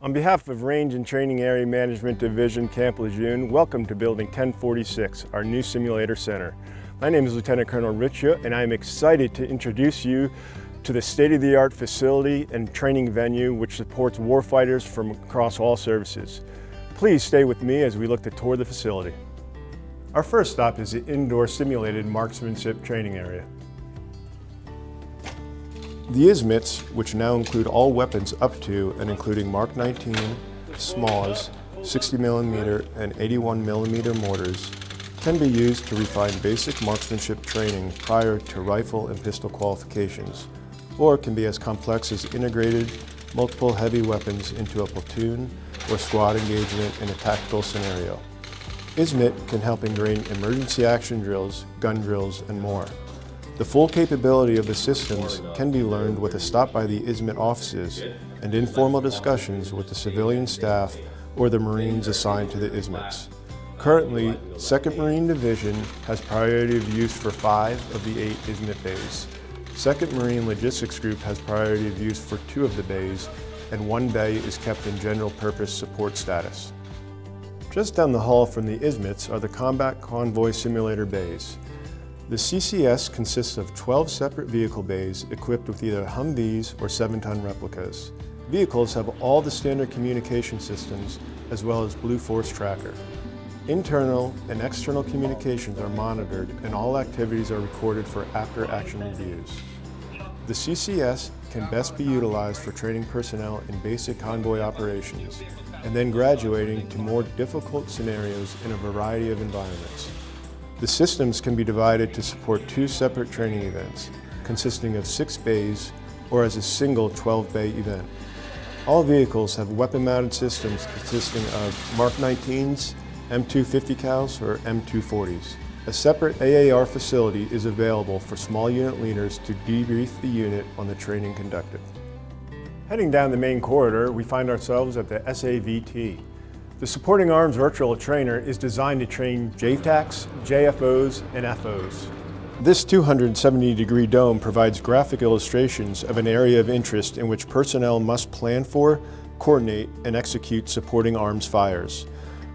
On behalf of Range and Training Area Management Division, Camp Lejeune, welcome to Building 1046, our new simulator center. My name is Lieutenant Colonel Rich Yut, and I am excited to introduce you to the state-of-the-art facility and training venue which supports warfighters from across all services. Please stay with me as we look to tour the facility. Our first stop is the indoor simulated marksmanship training area. The ISMTs, which now include all weapons up to and including Mark 19, SMAWs, 60mm and 81mm mortars, can be used to refine basic marksmanship training prior to rifle and pistol qualifications, or can be as complex as integrated multiple heavy weapons into a platoon or squad engagement in a tactical scenario. ISMT can help ingrain emergency action drills, gun drills, and more. The full capability of the systems can be learned with a stop by the ISMT offices and informal discussions with the civilian staff or the Marines assigned to the ISMTs. Currently, 2nd Marine Division has priority of use for 5 of the 8 ISMT bays. 2nd Marine Logistics Group has priority of use for 2 of the bays, and 1 bay is kept in general purpose support status. Just down the hall from the ISMTs are the Combat Convoy Simulator bays. The CCS consists of 12 separate vehicle bays equipped with either Humvees or 7-ton replicas. Vehicles have all the standard communication systems as well as Blue Force Tracker. Internal and external communications are monitored and all activities are recorded for after-action reviews. The CCS can best be utilized for training personnel in basic convoy operations and then graduating to more difficult scenarios in a variety of environments. The systems can be divided to support 2 separate training events, consisting of 6 bays or as a single 12-bay event. All vehicles have weapon-mounted systems consisting of Mark 19s, M250 cals, or M240s. A separate AAR facility is available for small unit leaders to debrief the unit on the training conducted. Heading down the main corridor, we find ourselves at the SAVT. The Supporting Arms Virtual Trainer is designed to train JTACs, JFOs, and FOs. This 270-degree dome provides graphic illustrations of an area of interest in which personnel must plan for, coordinate, and execute supporting arms fires.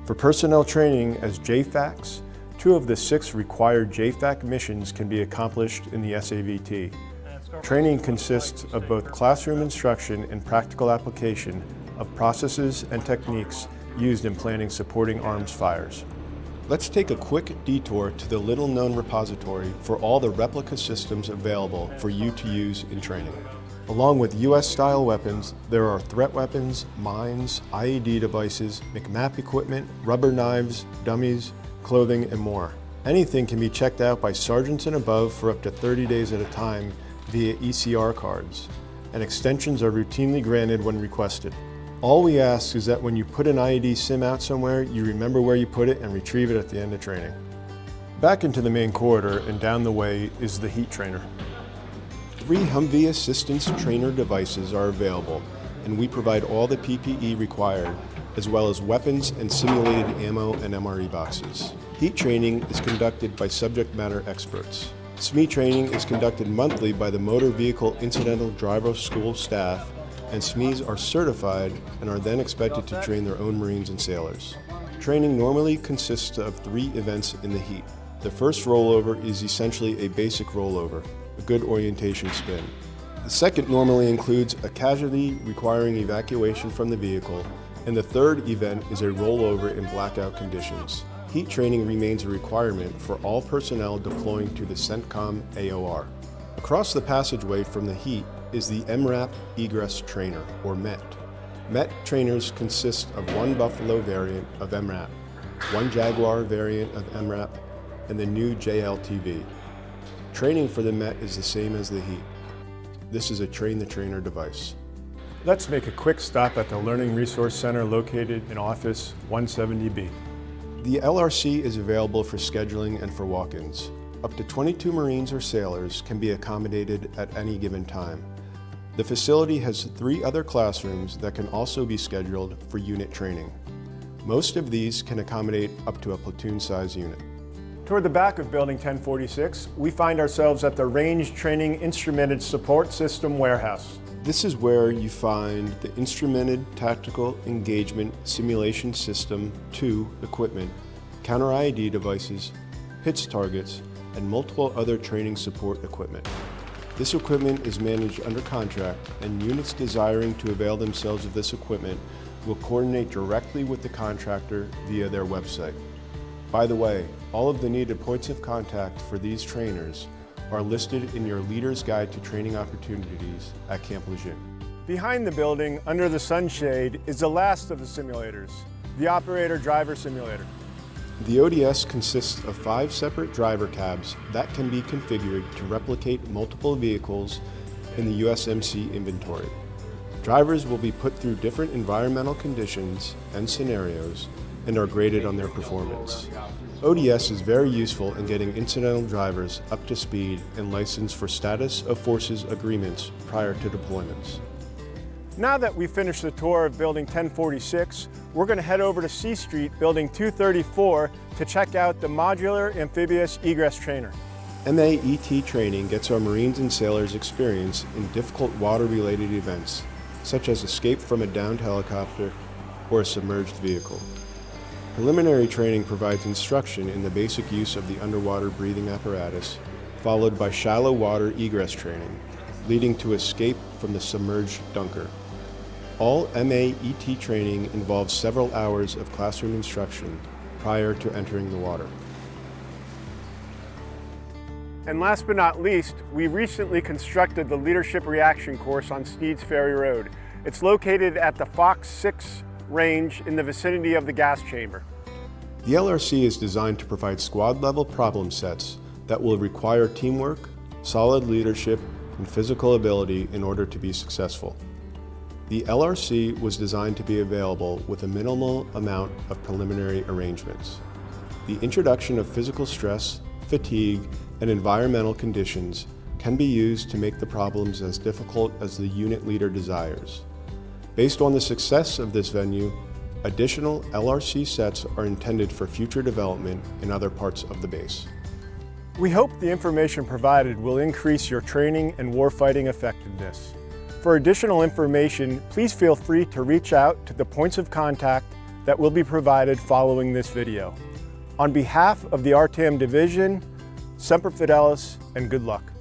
For personnel training as JFACs, 2 of the 6 required JFAC missions can be accomplished in the SAVT. Training consists of both classroom instruction and practical application of processes and techniques used in planning supporting arms fires. Let's take a quick detour to the little-known repository for all the replica systems available for you to use in training. Along with US-style weapons, there are threat weapons, mines, IED devices, McMap equipment, rubber knives, dummies, clothing, and more. Anything can be checked out by sergeants and above for up to 30 days at a time via ECR cards, and extensions are routinely granted when requested. All we ask is that when you put an IED sim out somewhere, you remember where you put it and retrieve it at the end of training. Back into the main corridor and down the way is the heat trainer. 3 Humvee assistance trainer devices are available, and we provide all the PPE required, as well as weapons and simulated ammo and MRE boxes. Heat training is conducted by subject matter experts. SME training is conducted monthly by the Motor Vehicle Incidental Driver School staff, and SMEs are certified and are then expected to train their own Marines and sailors. Training normally consists of 3 events in the heat. The first rollover is essentially a basic rollover, a good orientation spin. The second normally includes a casualty requiring evacuation from the vehicle, and the third event is a rollover in blackout conditions. Heat training remains a requirement for all personnel deploying to the CENTCOM AOR. Across the passageway from the heat is the MRAP Egress Trainer, or MET. MET trainers consist of 1 Buffalo variant of MRAP, 1 Jaguar variant of MRAP, and the new JLTV. Training for the MET is the same as the heat. This is a Train the Trainer device. Let's make a quick stop at the Learning Resource Center located in Office 170B. The LRC is available for scheduling and for walk-ins. Up to 22 Marines or sailors can be accommodated at any given time. The facility has 3 other classrooms that can also be scheduled for unit training. Most of these can accommodate up to a platoon-size unit. Toward the back of Building 1046, we find ourselves at the Range Training Instrumented Support System Warehouse. This is where you find the Instrumented Tactical Engagement Simulation System 2 equipment, counter IED devices, HITS targets, and multiple other training support equipment. This equipment is managed under contract, and units desiring to avail themselves of this equipment will coordinate directly with the contractor via their website. By the way, all of the needed points of contact for these trainers are listed in your Leader's Guide to Training Opportunities at Camp Lejeune. Behind the building, under the sunshade, is the last of the simulators, the Operator-Driver Simulator. The ODS consists of 5 separate driver cabs that can be configured to replicate multiple vehicles in the USMC inventory. Drivers will be put through different environmental conditions and scenarios and are graded on their performance. ODS is very useful in getting incidental drivers up to speed and licensed for status of forces agreements prior to deployments. Now that we've finished the tour of Building 1046, we're going to head over to C Street, Building 234, to check out the Modular Amphibious Egress Trainer. MAET training gets our Marines and sailors experience in difficult water-related events, such as escape from a downed helicopter or a submerged vehicle. Preliminary training provides instruction in the basic use of the underwater breathing apparatus, followed by shallow water egress training, leading to escape from the submerged dunker. All MAET training involves several hours of classroom instruction prior to entering the water. And last but not least, we recently constructed the Leadership Reaction course on Steeds Ferry Road. It's located at the Fox 6 range in the vicinity of the gas chamber. The LRC is designed to provide squad-level problem sets that will require teamwork, solid leadership, and physical ability in order to be successful. The LRC was designed to be available with a minimal amount of preliminary arrangements. The introduction of physical stress, fatigue, and environmental conditions can be used to make the problems as difficult as the unit leader desires. Based on the success of this venue, additional LRC sets are intended for future development in other parts of the base. We hope the information provided will increase your training and warfighting effectiveness. For additional information, please feel free to reach out to the points of contact that will be provided following this video. On behalf of the RTAM Division, Semper Fidelis, and good luck.